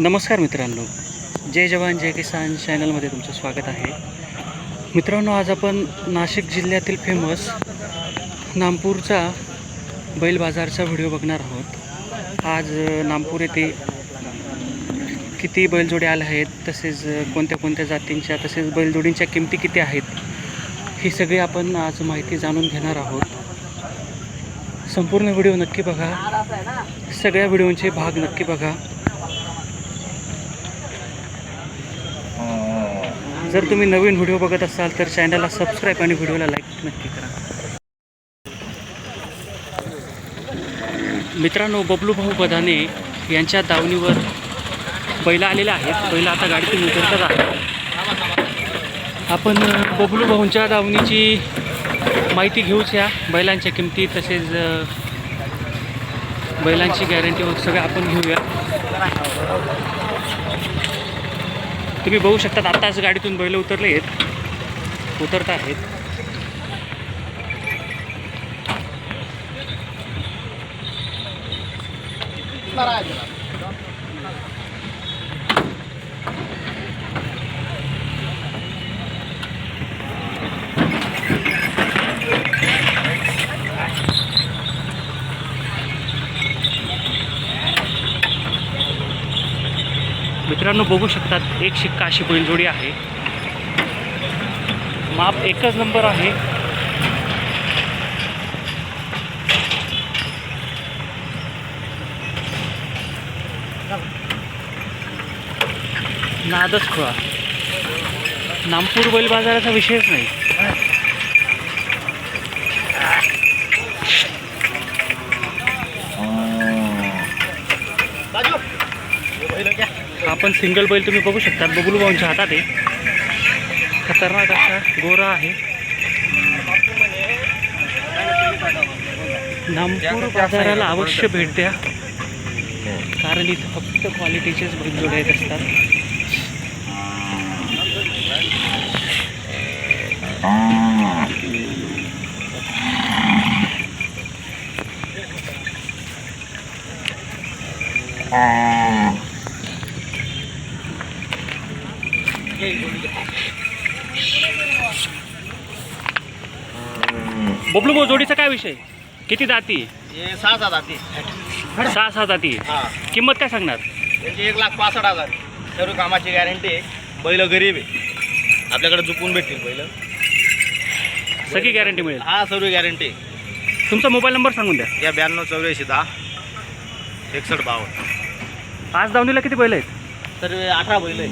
नमस्कार मित्रांनो, जय जवान जय किसान चॅनलमध्ये तुमचं स्वागत आहे. मित्रांनो, आज आपण नाशिक जिल्ह्यातील फेमस नामपूरचा बैल बाजारचा व्हिडिओ बघणार आहोत. आज नामपूर येथे किती बैलजोड्या आल्या आहेत, तसेच कोणत्या कोणत्या जातींच्या, तसेच बैलजोडींच्या किमती किती आहेत, ही सगळी आपण आज माहिती जाणून घेणार आहोत. संपूर्ण व्हिडिओ नक्की बघा, सगळ्या व्हिडिओचे भाग नक्की बघा. जर तुम्ही नवीन व्हिडिओ बघत असाल तर चॅनलला सबस्क्राईब आणि व्हिडिओला लाईक नक्की करा. मित्रांनो, बबलू भाऊ बदाने यांच्या दावणीवर बैल आलेल्या आहेत. बैल आता गाडीतून उतरतात आहेत. आपण बबलू भाऊंच्या दावणीची माहिती घेऊच. या बैलांच्या किमती तसेच बैलांची गॅरंटी वगैरे सगळं आपण घेऊया. तुम्ही बघू शकता, आत्ताच गाडीतून बैल उतरत आहेत. मित्रांनो, बघू शकतात, एक शिक्का अशी बैलजोडी आहे. माप एकच नंबर आहे. नादच खुळा. नामपूर बैल बाजाराचा विषयच नाही. आपण सिंगल बैल तुम्ही बघू शकता, बबलू भाऊंच्या हातात आहे. खतरनाक असा गोरा आहे. नामपूर बाजाराला अवश्य भेट द्या, कारण इथं फक्त क्वालिटीचेच बैलजोड्या येत असतात. बबलू भाऊ, जोडीचा काय विषय? किती दाती? हे 6 दाती. 6 दाती. किंमत काय सांगणार? त्यांची 1,65,000. सर्व कामाची गॅरंटी आहे. बैल गरीब आहे, आपल्याकडे झुपून भेटतील बैल. सगळी गॅरंटी मिळेल. हा, सर्व गॅरंटी. तुमचा मोबाईल नंबर सांगून द्या. या 92 84 10 61 52. आज दावणीला किती बैल आहेत? सर्व 18 बैल आहेत.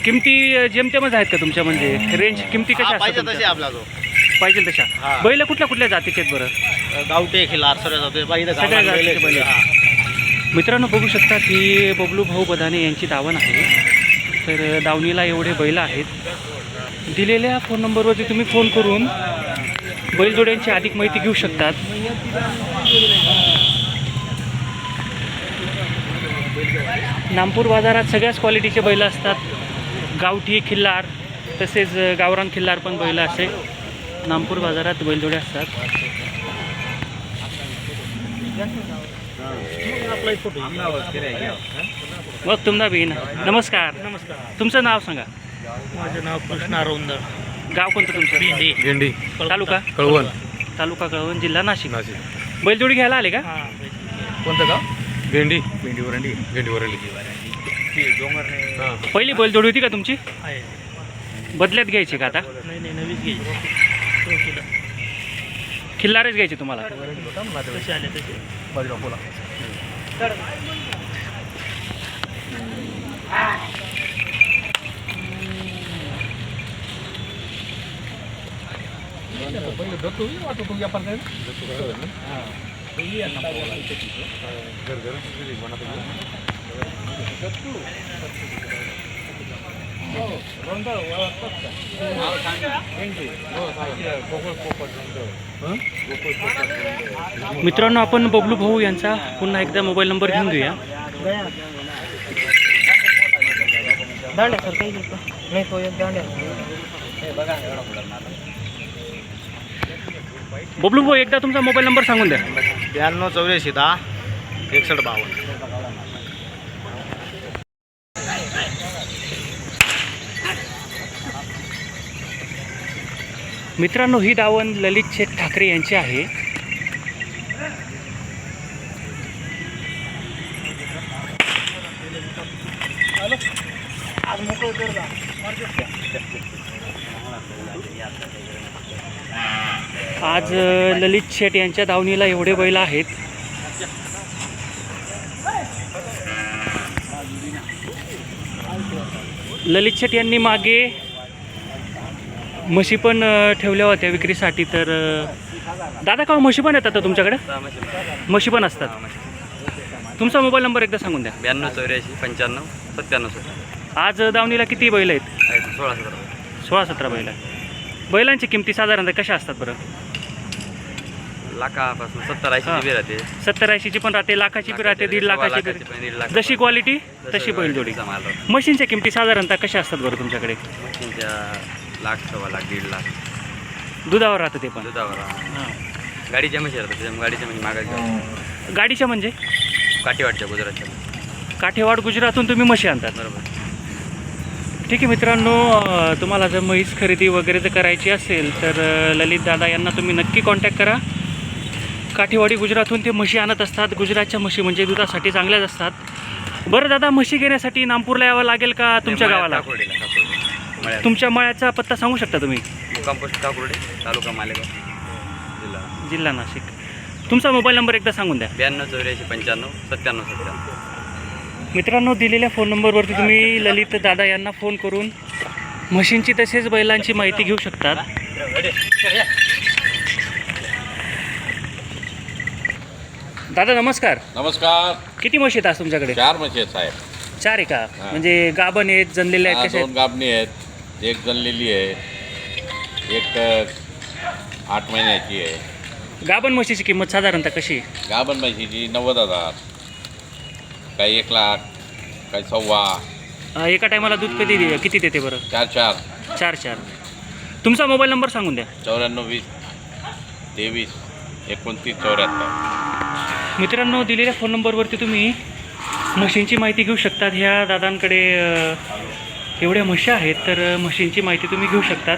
किमती जेमतेमच आहेत का तुमच्या? म्हणजे रेंज किमती कशा पाहिजे असतात तसे आपला जो पाहिजे तशा? हा. बैल कुठल्या कुठल्या जातीचे आहेत बरं? गावटे खिलार सर्व जाते पाहिजे. सगळ्या जातीचे बैल. मित्रांनो, बघू शकता की बबलू भाऊ बदाने यांची दावण आहे. तर दावणीला एवढे बैल आहेत. दिलेल्या फोन नंबरवरती तुम्ही फोन करून बैलजोड्यांची अधिक माहिती घेऊ शकतात. नामपूर बाजारात सगळ्याच क्वालिटीचे बैल असतात. गावठी खिल्लार तसेच गावरान खिल्लार पण बैल असे नामपूर बाजारात बैलजोडे असतात. मग तुमचा बी ना. नमस्कार. तुमचं नाव सांगा. माझं नाव कृष्णा रौंदळ. गाव कोणतं तुमचं? भेंडी. तालुका कळवण. तालुका कळवण, जिल्हा नाशिक. बैलजोडी घ्यायला आले का? कोणतं गाव? भेंडी. भेंडी वरंडी. भेंडी वरंडी. पहिली बैलजोडी होती का तुमची? बदल्यात घ्यायची का आता? नाही, नवीच घ्यायची. खिल्लारच घ्यायची तुम्हाला? तसे आले तसे. मित्रांनो, आपण बबलू भाऊ यांचा पुन्हा एकदा मोबाईल नंबर घेऊन घेऊया. दांड्या सर काही नाही, तो एक दांड्या. बबलू भाऊ, एकदा तुमचा मोबाईल नंबर सांगून द्या. 92 84 10 6152. मित्रांनो, ही दावण ललित शेठ ठाकरे यांची आहे. आज ललित शेठ यांच्या दावणीला एवढे बैल आहेत. ललित शेठ यांनी मागे म्हशी पण ठेवल्या होत्या विक्रीसाठी. तर दादा, का म्हशी पण येतात तुमच्याकडे? म्हशी पण असतात. तुमचा मोबाईल नंबर एकदा सांगून द्या. 9284 95 97. आज दावणीला किती बैल आहेत? 16-17. 16-17 बैल. बैलांची किमती साधारणतः कशा असतात बरं? लाखापासून 70-80 बी राहते. 70-80ची पण राहते, लाखाची पण राहते, 1.5 लाखाची पण. 1.5 लाख. जशी क्वालिटी तशी बैलजोडी. मशीनच्या किमती साधारणतः कशा असतात बरं तुमच्याकडे? मशीनच्या 1 लाख, 1.25 लाख, 1.5 लाख. दुधावर राहतं ते पण. दुधावर. गाडीच्या म्हशी राहतात, त्याच्यामुळे गाडीच्या म्हणजे मागायच्या. गाडीच्या म्हणजे काठीवाडच्या गुजरातच्या. काठेवाड गुजरातून तुम्ही म्हशी आणतात. बरोबर. ठीक आहे मित्रांनो, तुम्हाला जर म्हैस खरेदी वगैरे जर करायची असेल तर ललित दादा यांना तुम्ही नक्की कॉन्टॅक्ट करा. काठेवाडी गुजरातहून ते म्हशी आणत असतात. गुजरातच्या म्हशी म्हणजे दुधासाठी चांगल्याच असतात. बरं दादा, म्हशी घेण्यासाठी नामपूरला यावं लागेल का तुमच्या गावाला? तुमच्या मळ्याचा पत्ता सांगू शकता तुम्ही? कंपोस्ट काकुर्डे, तालुका मालेगाव, जिल्हा नाशिक. तुमचा मोबाईल नंबर एकदा सांगून द्या. 9284 95 97 97. मित्रांनो, दिलेल्या फोन नंबरवरती तुम्ही ललित दादा यांना फोन करून म्हशींची तसेच बैलांची माहिती घेऊ शकतात. दादा नमस्कार. नमस्कार. किती म्हशी आहेत आज तुमच्याकडे? 4 म्हशी आहेत साहेब. 4 आहे का? म्हणजे गाभण आहेत, जनलेले आहेत, कसे 2 गाभणी आहेत, एक जनलेली आहे, एक 8 महिन्याची आहे. गाभण म्हशीची किंमत साधारणतः कशी? गाभण म्हशीची 90,000, काही 1 लाख, काही 1.25. एका टायमाला दूध किती देते बरं? 4. 4. तुमचा मोबाईल नंबर सांगून द्या. 94 20 23 29 74. मित्रांनो, दिलेल्या फोन नंबरवरती तुम्ही म्हशींची माहिती घेऊ शकतात. ह्या दादांकडे एवढ्या म्हशी आहेत, तर म्हशींची माहिती तुम्ही घेऊ शकतात.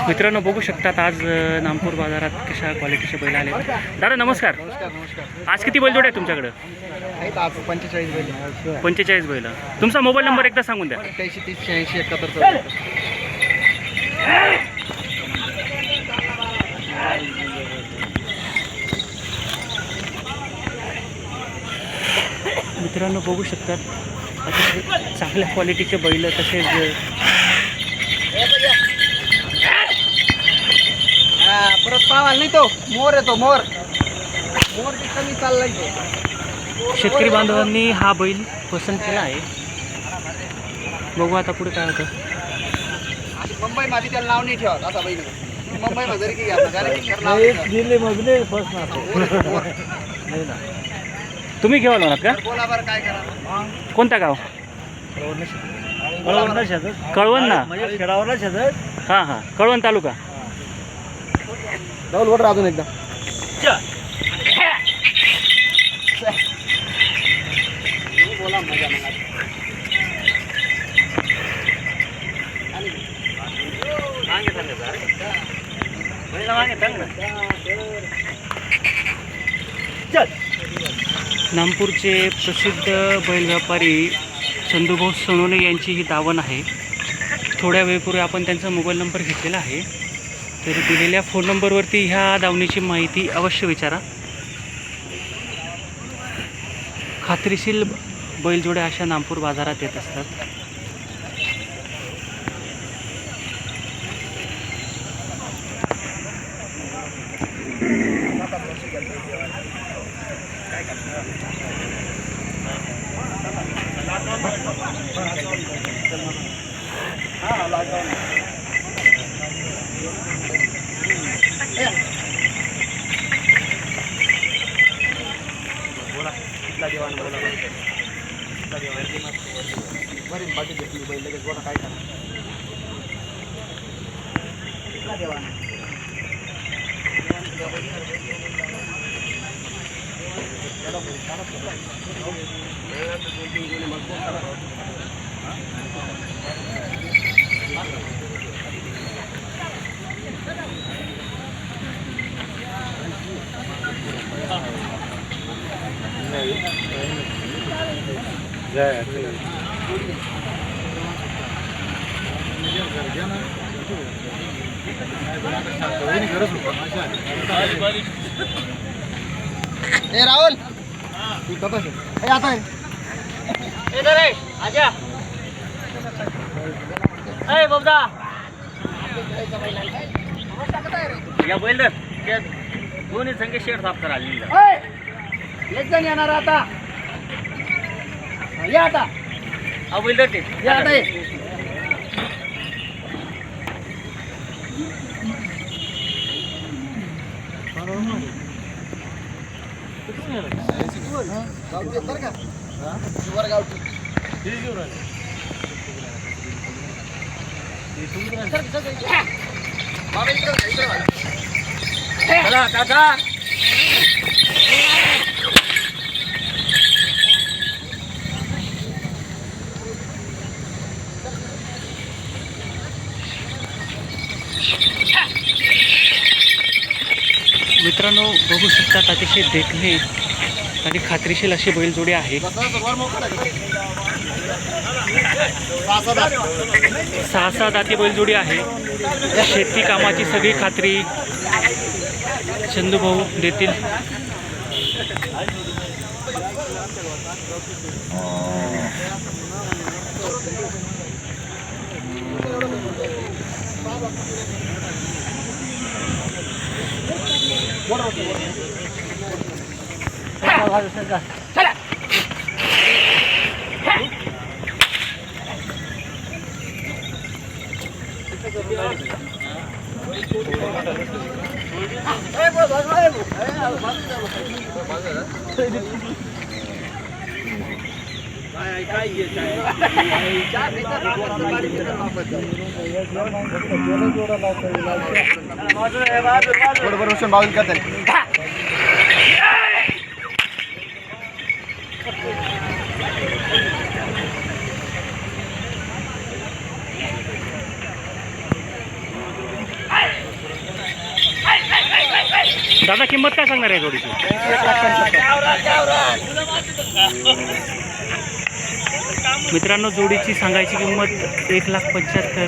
मित्रांनो, बघू शकतात आज नामपूर बाजारात कशा क्वालिटीचे बैल आले. दादा नमस्कार. आज किती बैलजोड आहे तुमच्याकडं? 45 बैल. 45 बैल. तुमचा मोबाईल नंबर एकदा सांगून द्या. 88 30 86 71. मित्रांनो, बघू शकतात अतिशय चांगल्या क्वालिटीचे बैल. तसेच परत पावाल नाही तो मोर येतो. मोर कमी चाललाय तो. शेतकरी बांधवांनी हा बैल पसंत केला आहे. बघू आता पुढे काय होतं. मुंबई मध्ये त्याला नाव नाही ठेवत असा बैल. मुंबई मध्ये की तुम्ही घेऊन आलात का? बोला बरं काय करा. कोणतं गाव? कळवण ना? हां हां, कळवण तालुका. जाऊन वोटर अजून एकदा. बोला मजा मग. नामपूरचे प्रसिद्ध बैल व्यापारी चंदूभाऊ सोनवणे यांची ही दावण आहे. थोड्या वेळपूर्वी आपण त्यांचा मोबाईल नंबर घेतलेला आहे. तर दिलेल्या फोन नंबरवरती ह्या दावणीची माहिती अवश्य विचारा. खात्रीशीर बैलजोड्या अशा नामपूर बाजारात येत असतात. बोला. बरीच पाठी घेतली बैल लगेच बोला काय करा देवा ए राहुल तू कपास ए आता है इधर आहे आजा ए बाबदा या बैल धर त्या दोन्ही संख्या शेड साफ करा एक जण येणार आता या आता हा बैल धर ते या आता ये. गावठी बरं का वर गावठी चला काका मित्रांनो बघू शकतात अतिशय देखणे आणि खात्रीशीर अशी बैलजोडी आहे. 6-7 दाती बैलजोडी आहे. शेती कामाची सगळी खात्री चंदूभाऊ देतील. बरोबर रोशन बावल करतात दादा किंमत काय सांगणार आहे जोडीची? मित्रांनो जोडीची सांगायची किंमत 1,75,000.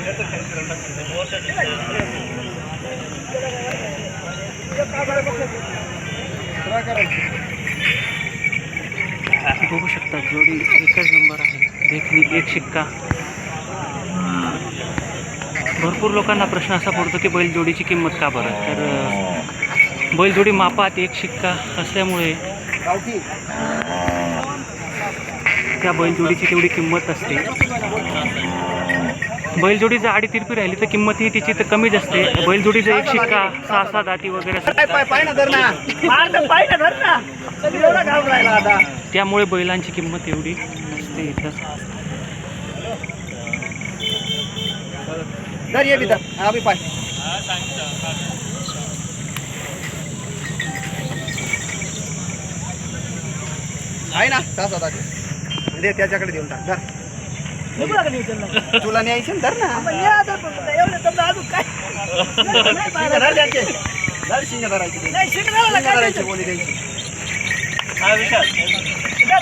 बघू शकता जोडी एकच नंबर आहे. देखणी एक शिक्का. भरपूर लोकांना प्रश्न असा पडतो की बैलजोडीची किंमत का बरं, तर बैलजोडी मापात एक शिक्का असल्यामुळे गावठी त्या बैलजोडीची तेवढी किंमत असते. बैलजोडी जर आडी तिरपी राहिली तर किंमत ही तिची तर कमीच असते. बैलजोडी जर एक शिक्का 6-6 दाती वगैरे पाय ना धर ना पाय ना धर ना एवढा घाम राहिला आता त्यामुळे बैलांची किंमत एवढी असते इथं. धर ये भी धर हा भी पाय आहे ना 6-7 दाती दे त्याच्याकडे देऊन टाक धर तुला न्यायचे ना धर ना धर त्यांचे धर शिंग धरायची बोली द्यायची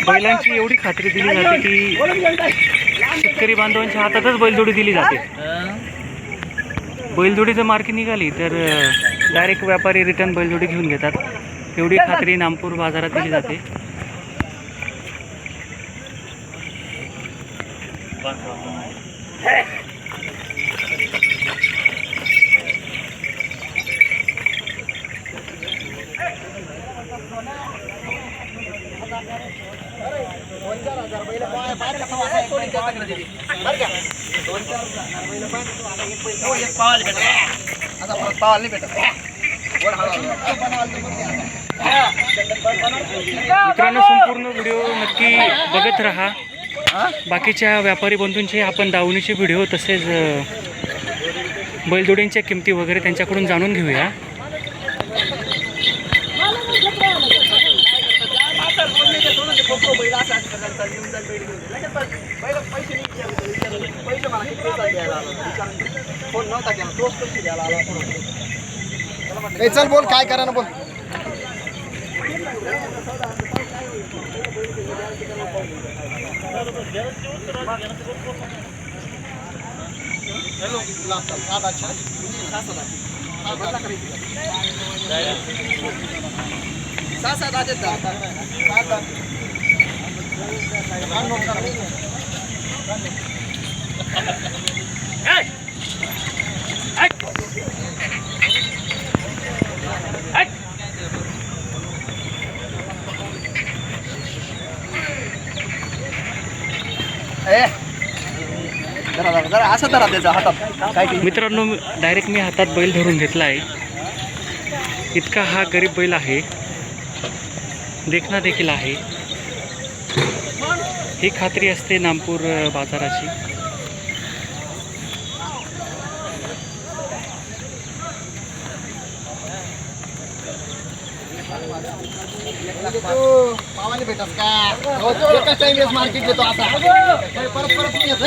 बैलांची एवढी खात्री दिली जाते की शेतकरी बांधवांच्या हातातच बैलजोडी दिली जाते. बैलजोडी जर मार्की निघाली तर डायरेक्ट व्यापारी रिटर्न बैलजोडी घेऊन घेतात. एवढी खात्री नामपूर बाजारात दिली जाते. मित्रांनो संपूर्ण व्हिडिओ नक्की बघत राहा. बाकीच्या व्यापारी बंधूंचे आपण दावणीचे व्हिडिओ तसेच बैलजोडींच्या किमती वगैरे त्यांच्याकडून जाणून घेऊया. चल बोल काय करा ना बोल. जरा असं धरा त्याचा हातात काय मित्रांनो, डायरेक्ट मी हातात बैल धरून घेतला आहे. इतका हा गरीब बैल आहे, देखणा देखील आहे. ही खात्री असते नामपूर बाजाराची. पावाने भेटत का टाइम मार्केट घेतो आता परत परत नाही येत.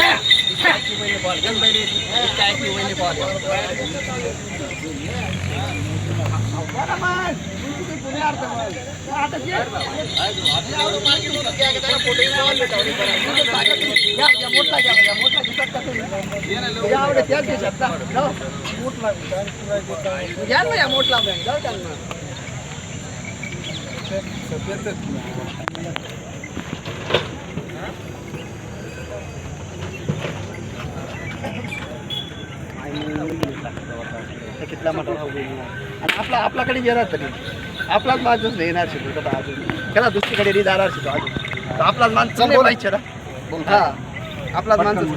मोठला कितला मटर आणि आपल्याकडे येणार तरी आपलाच माणूस येणार शिकतो अजून त्याला दुसरीकडे जाणार शिकतो अजून आपलाच माणूस पाहिजे ना. हा आपलाच माणूस